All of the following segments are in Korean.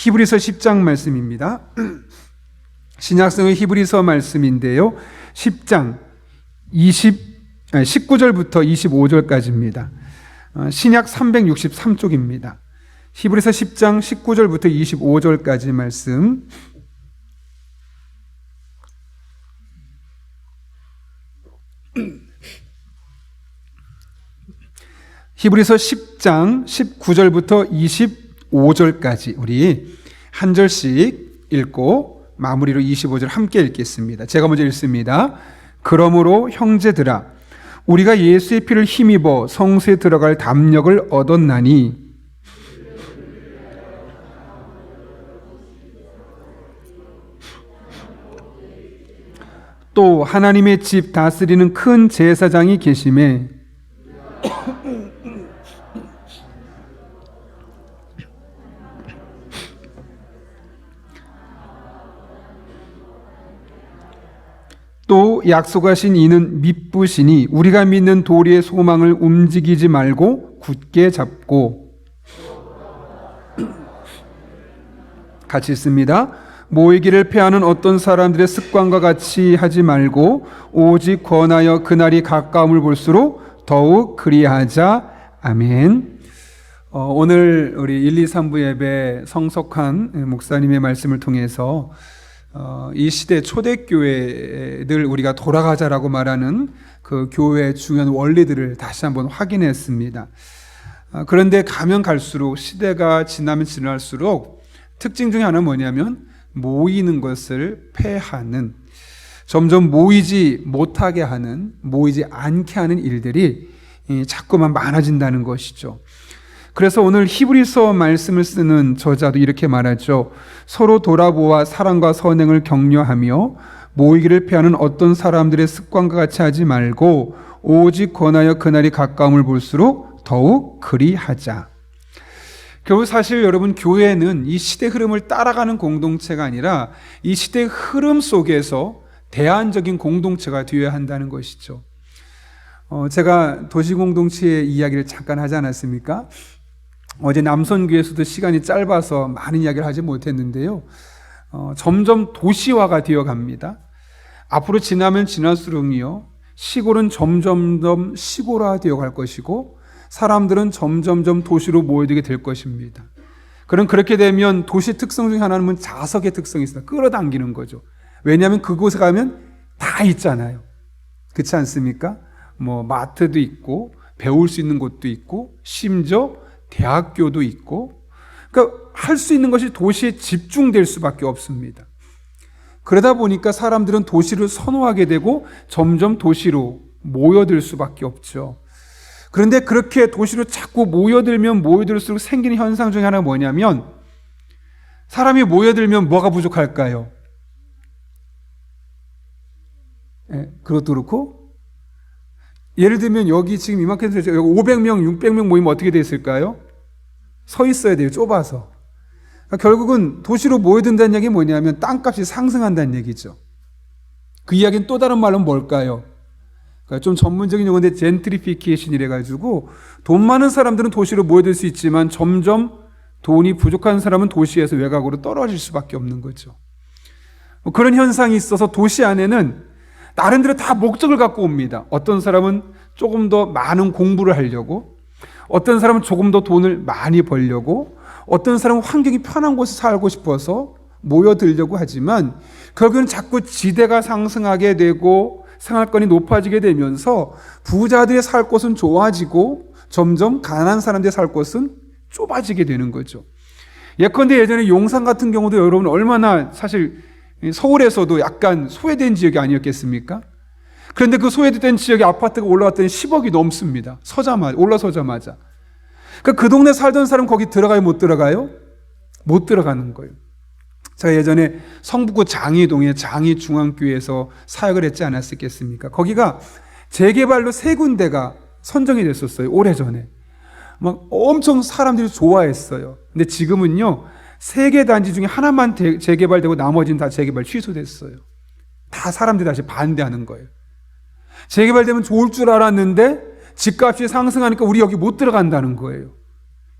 히브리서 10장 말씀입니다. 신약성의 히브리서 말씀인데요. 10장 19절부터 25절까지입니다. 신약 363쪽입니다. 히브리서 10장 19절부터 25절까지 말씀. 히브리서 10장 19절부터 25절까지 우리 한 절씩 읽고 마무리로 25절 함께 읽겠습니다. 제가 먼저 읽습니다. 그러므로 형제들아 우리가 예수의 피를 힘입어 성소에 들어갈 담력을 얻었나니 또 하나님의 집 다스리는 큰 제사장이 계심에 또 약속하신 이는 미쁘시니 우리가 믿는 도리의 소망을 움직이지 말고 굳게 잡고 같이 읽습니다. 모이기를 패하는 어떤 사람들의 습관과 같이 하지 말고 오직 권하여 그날이 가까움을 볼수록 더욱 그리하자. 아멘. 오늘 우리 1, 2, 3부 예배 성석한 목사님의 말씀을 통해서 이 시대 초대교회들 우리가 돌아가자라고 말하는 그 교회의 중요한 원리들을 다시 한번 확인했습니다. 그런데 가면 갈수록 시대가 지나면 지날수록 특징 중에 하나는 뭐냐면 모이는 것을 폐하는, 점점 모이지 못하게 하는, 모이지 않게 하는 일들이 자꾸만 많아진다는 것이죠. 그래서 오늘 히브리서 말씀을 쓰는 저자도 이렇게 말하죠. 서로 돌아보아 사랑과 선행을 격려하며 모이기를 피하는 어떤 사람들의 습관과 같이 하지 말고 오직 권하여 그날이 가까움을 볼수록 더욱 그리하자. 결국 사실 여러분 교회는 이 시대 흐름을 따라가는 공동체가 아니라 이 시대 흐름 속에서 대안적인 공동체가 되어야 한다는 것이죠. 제가 도시공동체의 이야기를 잠깐 하지 않았습니까? 어제 남선교에서도 시간이 짧아서 많은 이야기를 하지 못했는데요. 점점 도시화가 되어 갑니다. 앞으로 지나면 지날수록요, 시골은 점점점 시골화되어 갈 것이고 사람들은 점점점 도시로 모여들게 될 것입니다. 그럼 그렇게 되면 도시 특성 중에 하나는 자석의 특성이 있습니다. 끌어당기는 거죠. 왜냐하면 그곳에 가면 다 있잖아요. 그렇지 않습니까? 뭐 마트도 있고 배울 수 있는 곳도 있고 심지어 대학교도 있고, 그러니까 할 수 있는 것이 도시에 집중될 수밖에 없습니다. 그러다 보니까 사람들은 도시를 선호하게 되고 점점 도시로 모여들 수밖에 없죠. 그런데 그렇게 도시로 자꾸 모여들면 모여들수록 생기는 현상 중에 하나가 뭐냐면, 사람이 모여들면 뭐가 부족할까요? 그것도 그렇고, 예를 들면 여기 지금 이만큼 500명, 600명 모이면 어떻게 됐을까요? 서 있어야 돼요. 좁아서. 그러니까 결국은 도시로 모여든다는 얘기가 뭐냐면 땅값이 상승한다는 얘기죠. 그 이야기는 또 다른 말로 뭘까요? 그러니까 좀 전문적인 용어인데 젠트리피케이션이래 가지고 돈 많은 사람들은 도시로 모여들 수 있지만 점점 돈이 부족한 사람은 도시에서 외곽으로 떨어질 수밖에 없는 거죠. 그런 현상이 있어서 도시 안에는 나름대로 다 목적을 갖고 옵니다. 어떤 사람은 조금 더 많은 공부를 하려고, 어떤 사람은 조금 더 돈을 많이 벌려고, 어떤 사람은 환경이 편한 곳에 살고 싶어서 모여들려고 하지만 결국은 자꾸 지대가 상승하게 되고 생활권이 높아지게 되면서 부자들이 살 곳은 좋아지고 점점 가난한 사람들이 살 곳은 좁아지게 되는 거죠. 예컨대 예전에 용산 같은 경우도 여러분 얼마나 사실 서울에서도 약간 소외된 지역이 아니었겠습니까? 그런데 그 소외된 지역의 아파트가 올라갔더니 10억이 넘습니다. 올라서자마자. 그러니까 그 동네 살던 사람 거기 들어가요? 못 들어가요? 못 들어가는 거예요. 제가 예전에 성북구 장이동에 장이중앙교회에서 사역을 했지 않았겠습니까? 거기가 재개발로 3군데가 선정이 됐었어요. 오래전에. 막 엄청 사람들이 좋아했어요. 근데 지금은요, 3개 단지 중에 하나만 재개발되고 나머지는 다 재개발 취소됐어요. 다 사람들이 다시 반대하는 거예요. 재개발되면 좋을 줄 알았는데 집값이 상승하니까 우리 여기 못 들어간다는 거예요.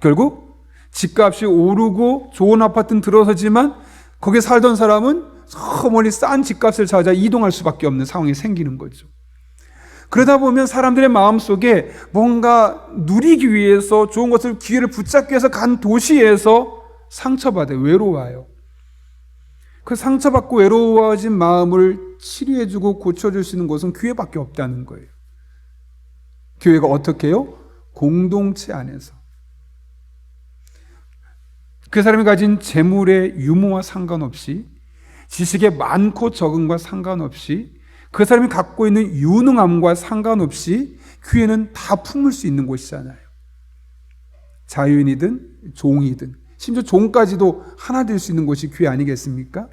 결국 집값이 오르고 좋은 아파트는 들어서지만 거기 살던 사람은 저 멀리 싼 집값을 찾아 이동할 수밖에 없는 상황이 생기는 거죠. 그러다 보면 사람들의 마음속에 뭔가 누리기 위해서 좋은 것을 기회를 붙잡기 위해서 간 도시에서 상처받아요. 외로워요. 그 상처받고 외로워진 마음을 치료해주고 고쳐줄 수 있는 곳은 교회밖에 없다는 거예요. 교회가 어떻게 해요? 공동체 안에서. 그 사람이 가진 재물의 유무와 상관없이, 지식의 많고 적음과 상관없이, 그 사람이 갖고 있는 유능함과 상관없이 교회는 다 품을 수 있는 곳이잖아요. 자유인이든 종이든 심지어 종까지도 하나 될 수 있는 곳이 교회 아니겠습니까?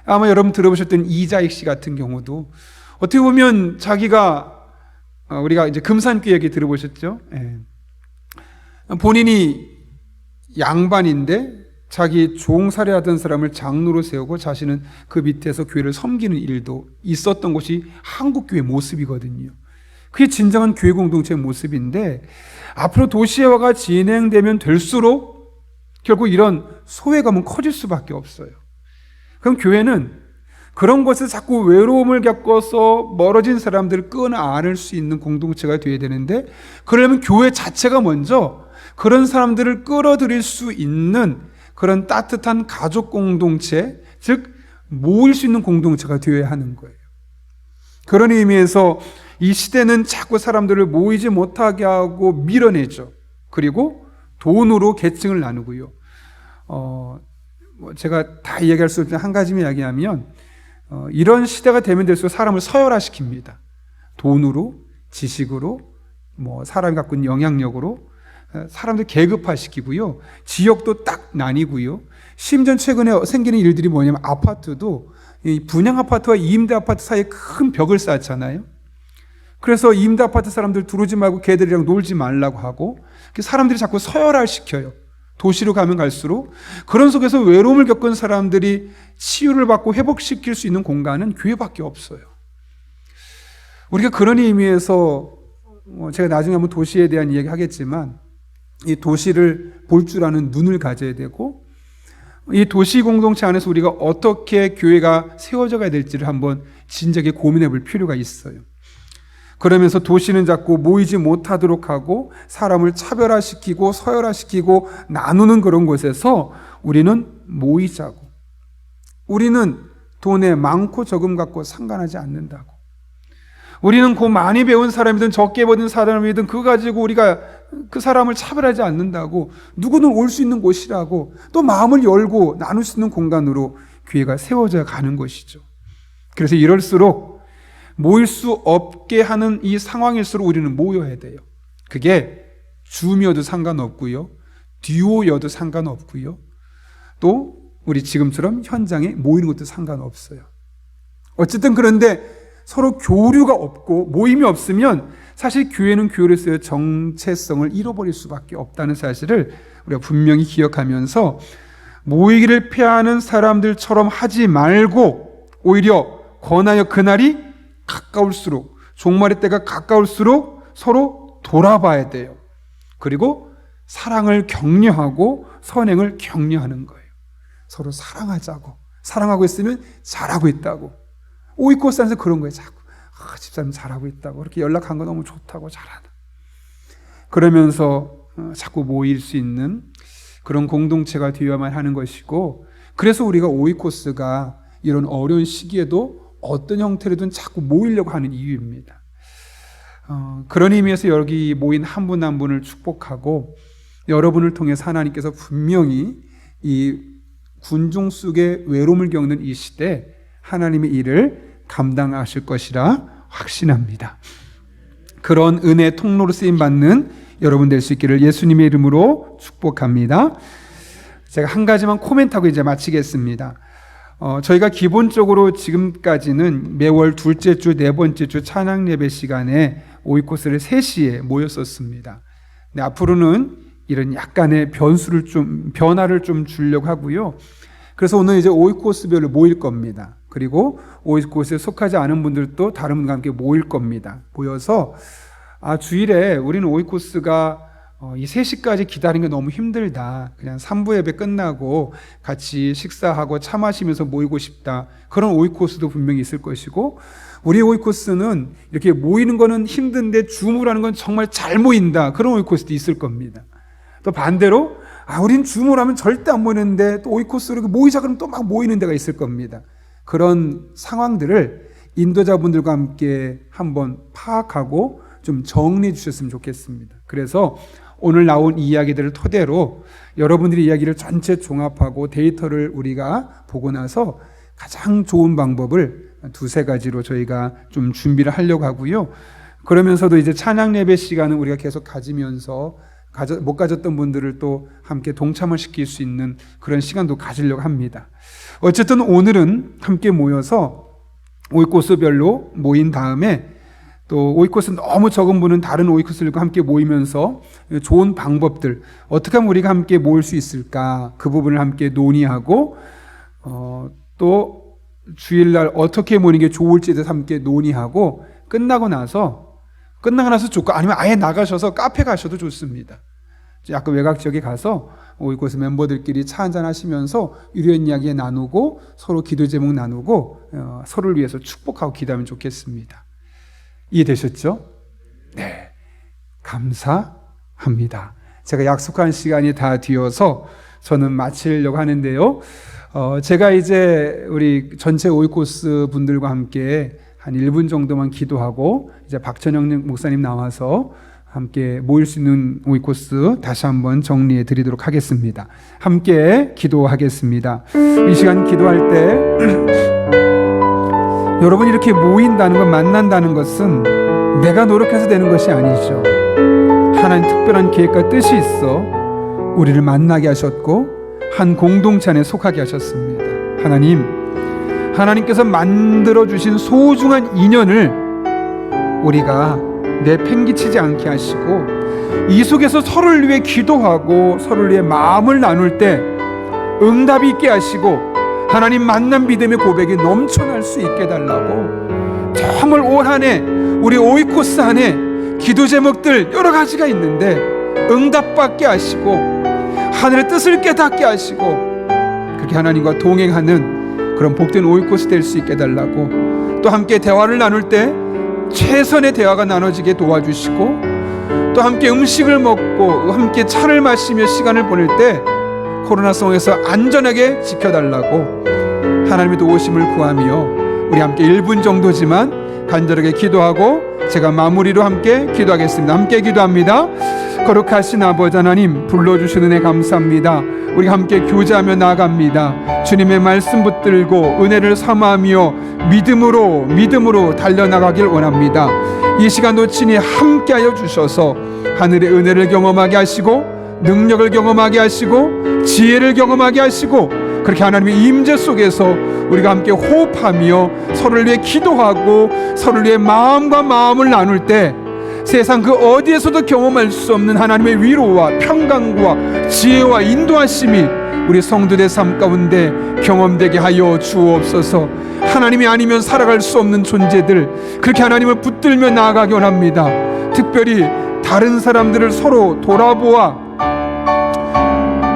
아마 여러분 들어보셨던 이자익 씨 같은 경우도 어떻게 보면 자기가 우리가 이제 금산교회 얘기 들어보셨죠? 예. 본인이 양반인데 자기 종살이하던 사람을 장로로 세우고 자신은 그 밑에서 교회를 섬기는 일도 있었던 것이 한국교회 모습이거든요. 그게 진정한 교회 공동체의 모습인데 앞으로 도시화가 진행되면 될수록 결국 이런 소외감은 커질 수밖에 없어요. 그럼 교회는 그런 것에 자꾸 외로움을 겪어서 멀어진 사람들을 끌어안을 수 있는 공동체가 되어야 되는데, 그러려면 교회 자체가 먼저 그런 사람들을 끌어들일 수 있는 그런 따뜻한 가족 공동체, 즉 모일 수 있는 공동체가 되어야 하는 거예요. 그런 의미에서 이 시대는 자꾸 사람들을 모이지 못하게 하고 밀어내죠. 그리고 돈으로 계층을 나누고요. 제가 다 이야기할 수 없는 한 가지만 이야기하면 이런 시대가 되면 될수록 사람을 서열화시킵니다. 돈으로, 지식으로, 사람이 갖고 있는 영향력으로 사람들 계급화시키고요. 지역도 딱 나뉘고요. 심지어 최근에 생기는 일들이 뭐냐면 아파트도 이 분양 아파트와 임대 아파트 사이에 큰 벽을 쌓잖아요. 그래서 임대 아파트 사람들 들어오지 말고 걔들이랑 놀지 말라고 하고 사람들이 자꾸 서열화시켜요. 도시로 가면 갈수록 그런 속에서 외로움을 겪은 사람들이 치유를 받고 회복시킬 수 있는 공간은 교회밖에 없어요. 우리가 그런 의미에서 제가 나중에 한번 도시에 대한 이야기 하겠지만 이 도시를 볼 줄 아는 눈을 가져야 되고 이 도시 공동체 안에서 우리가 어떻게 교회가 세워져 가야 될지를 한번 진작에 고민해 볼 필요가 있어요. 그러면서 도시는 자꾸 모이지 못하도록 하고 사람을 차별화시키고 서열화시키고 나누는 그런 곳에서 우리는 모이자고, 우리는 돈에 많고 적음 갖고 상관하지 않는다고, 우리는 그 많이 배운 사람이든 적게 배운 사람이든 그거 가지고 우리가 그 사람을 차별하지 않는다고, 누구는 올 수 있는 곳이라고, 또 마음을 열고 나눌 수 있는 공간으로 교회가 세워져 가는 것이죠. 그래서 이럴수록 모일 수 없게 하는 이 상황일수록 우리는 모여야 돼요. 그게 줌이어도 상관없고요, 듀오여도 상관없고요, 또 우리 지금처럼 현장에 모이는 것도 상관없어요. 어쨌든 그런데 서로 교류가 없고 모임이 없으면 사실 교회는 교회로서의 정체성을 잃어버릴 수밖에 없다는 사실을 우리가 분명히 기억하면서 모이기를 피하는 사람들처럼 하지 말고 오히려 권하여 그날이 가까울수록, 종말의 때가 가까울수록 서로 돌아봐야 돼요. 그리고 사랑을 격려하고 선행을 격려하는 거예요. 서로 사랑하자고, 사랑하고 있으면 잘하고 있다고. 오이코스 안에서 그런 거예요. 자꾸 집사님 잘하고 있다고, 이렇게 연락한 거 너무 좋다고, 잘하다. 그러면서 자꾸 모일 수 있는 그런 공동체가 되어야만 하는 것이고, 그래서 우리가 오이코스가 이런 어려운 시기에도 어떤 형태로든 자꾸 모이려고 하는 이유입니다. 그런 의미에서 여기 모인 한 분 한 분을 축복하고, 여러분을 통해서 하나님께서 분명히 이 군중 속에 외로움을 겪는 이 시대 하나님의 일을 감당하실 것이라 확신합니다. 그런 은혜 통로로 쓰임받는 여러분 될 수 있기를 예수님의 이름으로 축복합니다. 제가 한 가지만 코멘트하고 이제 마치겠습니다. 저희가 기본적으로 지금까지는 매월 둘째 주, 네 번째 주 찬양 예배 시간에 오이코스를 3시에 모였었습니다. 근데 앞으로는 이런 약간의 변화를 좀 주려고 하고요. 그래서 오늘 이제 오이코스별로 모일 겁니다. 그리고 오이코스에 속하지 않은 분들도 다른 분과 함께 모일 겁니다. 모여서 주일에 우리는 오이코스가 이 3시까지 기다리는 게 너무 힘들다. 그냥 3부 예배 끝나고 같이 식사하고 차 마시면서 모이고 싶다. 그런 오이코스도 분명히 있을 것이고, 우리 오이코스는 이렇게 모이는 거는 힘든데 줌으라는 건 정말 잘 모인다. 그런 오이코스도 있을 겁니다. 또 반대로 우린 줌으로 하면 절대 안 모이는데 또 오이코스로 모이자 그러면 또 막 모이는 데가 있을 겁니다. 그런 상황들을 인도자분들과 함께 한번 파악하고 좀 정리해 주셨으면 좋겠습니다. 그래서 오늘 나온 이야기들을 토대로 여러분들의 이야기를 전체 종합하고 데이터를 우리가 보고 나서 가장 좋은 방법을 2-3가지로 저희가 좀 준비를 하려고 하고요. 그러면서도 이제 찬양 예배 시간은 우리가 계속 가지면서 못 가졌던 분들을 또 함께 동참을 시킬 수 있는 그런 시간도 가지려고 합니다. 어쨌든 오늘은 함께 모여서 오이코스별로 모인 다음에 또 오이코스 너무 적은 분은 다른 오이코스들과 함께 모이면서 좋은 방법들, 어떻게 하면 우리가 함께 모일 수 있을까, 그 부분을 함께 논의하고 또 주일날 어떻게 모이는 게 좋을지에 대해서 함께 논의하고 끝나고 나서 좋고, 아니면 아예 나가셔서 카페 가셔도 좋습니다. 약간 외곽 지역에 가서 오이코스 멤버들끼리 차 한잔 하시면서 유료한 이야기 나누고 서로 기도 제목 나누고 서로를 위해서 축복하고 기도하면 좋겠습니다. 이해되셨죠? 네, 감사합니다. 제가 약속한 시간이 다 뒤어서 저는 마치려고 하는데요. 제가 이제 우리 전체 오이코스 분들과 함께 한 1분 정도만 기도하고 이제 박천영 목사님 나와서 함께 모일 수 있는 오이코스 다시 한번 정리해 드리도록 하겠습니다. 함께 기도하겠습니다. 이 시간 기도할 때 여러분이 이렇게 모인다는 것, 만난다는 것은 내가 노력해서 되는 것이 아니죠. 하나님 특별한 계획과 뜻이 있어 우리를 만나게 하셨고 한 공동체 안에 속하게 하셨습니다. 하나님께서 만들어주신 소중한 인연을 우리가 내팽개치지 않게 하시고 이 속에서 서로를 위해 기도하고 서로를 위해 마음을 나눌 때 응답이 있게 하시고 하나님 만난 믿음의 고백이 넘쳐날 수 있게 해달라고, 정말 올 한 해 우리 오이코스 안에 기도 제목들 여러 가지가 있는데 응답받게 하시고 하늘의 뜻을 깨닫게 하시고 그렇게 하나님과 동행하는 그런 복된 오이코스 될 수 있게 해달라고, 또 함께 대화를 나눌 때 최선의 대화가 나눠지게 도와주시고, 또 함께 음식을 먹고 함께 차를 마시며 시간을 보낼 때 코로나 상황에서 안전하게 지켜달라고 하나님의 도우심을 구하며 우리 함께 1분 정도지만 간절하게 기도하고 제가 마무리로 함께 기도하겠습니다. 함께 기도합니다. 거룩하신 아버지 하나님, 불러주시는 은혜 감사합니다. 우리 함께 교제하며 나아갑니다. 주님의 말씀 붙들고 은혜를 삼아하며 믿음으로 달려나가길 원합니다. 이 시간도 친히 함께하여 주셔서 하늘의 은혜를 경험하게 하시고 능력을 경험하게 하시고 지혜를 경험하게 하시고, 그렇게 하나님의 임재 속에서 우리가 함께 호흡하며 서로를 위해 기도하고 서로를 위해 마음과 마음을 나눌 때 세상 그 어디에서도 경험할 수 없는 하나님의 위로와 평강과 지혜와 인도하심이 우리 성도들 삶 가운데 경험되게 하여 주옵소서. 하나님이 아니면 살아갈 수 없는 존재들, 그렇게 하나님을 붙들며 나아가기 원합니다. 특별히 다른 사람들을 서로 돌아보아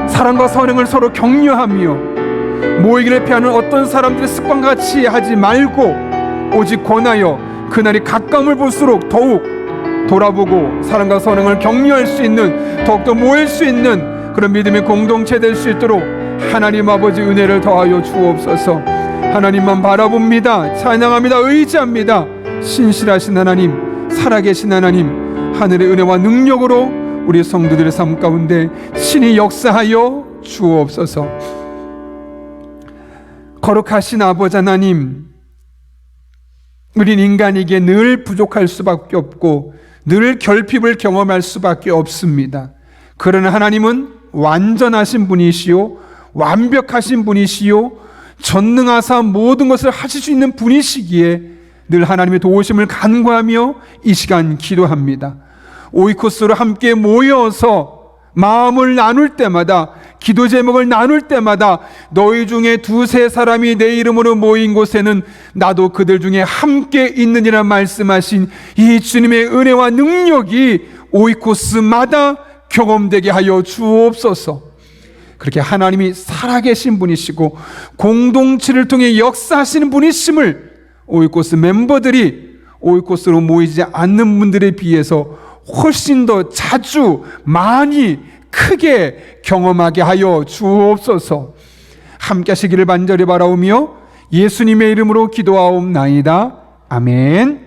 사랑과 선행을 서로 격려하며 모이기를 피하는 어떤 사람들의 습관과 같이 하지 말고 오직 권하여 그날이 가까움을 볼수록 더욱 돌아보고 사랑과 선행을 격려할 수 있는, 더욱더 모일 수 있는 그런 믿음의 공동체 될 수 있도록 하나님 아버지 은혜를 더하여 주옵소서. 하나님만 바라봅니다. 찬양합니다. 의지합니다. 신실하신 하나님, 살아계신 하나님, 하늘의 은혜와 능력으로 우리 성도들의 삶 가운데 신이 역사하여 주옵소서. 거룩하신 아버지 하나님, 우린 인간에게 늘 부족할 수밖에 없고 늘 결핍을 경험할 수밖에 없습니다. 그러나 하나님은 완전하신 분이시요 완벽하신 분이시요 전능하사 모든 것을 하실 수 있는 분이시기에 늘 하나님의 도우심을 간구하며 이 시간 기도합니다. 오이코스로 함께 모여서 마음을 나눌 때마다, 기도 제목을 나눌 때마다 너희 중에 2-3사람이 내 이름으로 모인 곳에는 나도 그들 중에 함께 있느니라 말씀하신 이 주님의 은혜와 능력이 오이코스마다 경험되게 하여 주옵소서. 그렇게 하나님이 살아계신 분이시고 공동체를 통해 역사하시는 분이심을 오이코스 멤버들이 오이코스로 모이지 않는 분들에 비해서 훨씬 더 자주 많이 크게 경험하게 하여 주옵소서. 함께 하시기를 간절히 바라오며 예수님의 이름으로 기도하옵나이다. 아멘.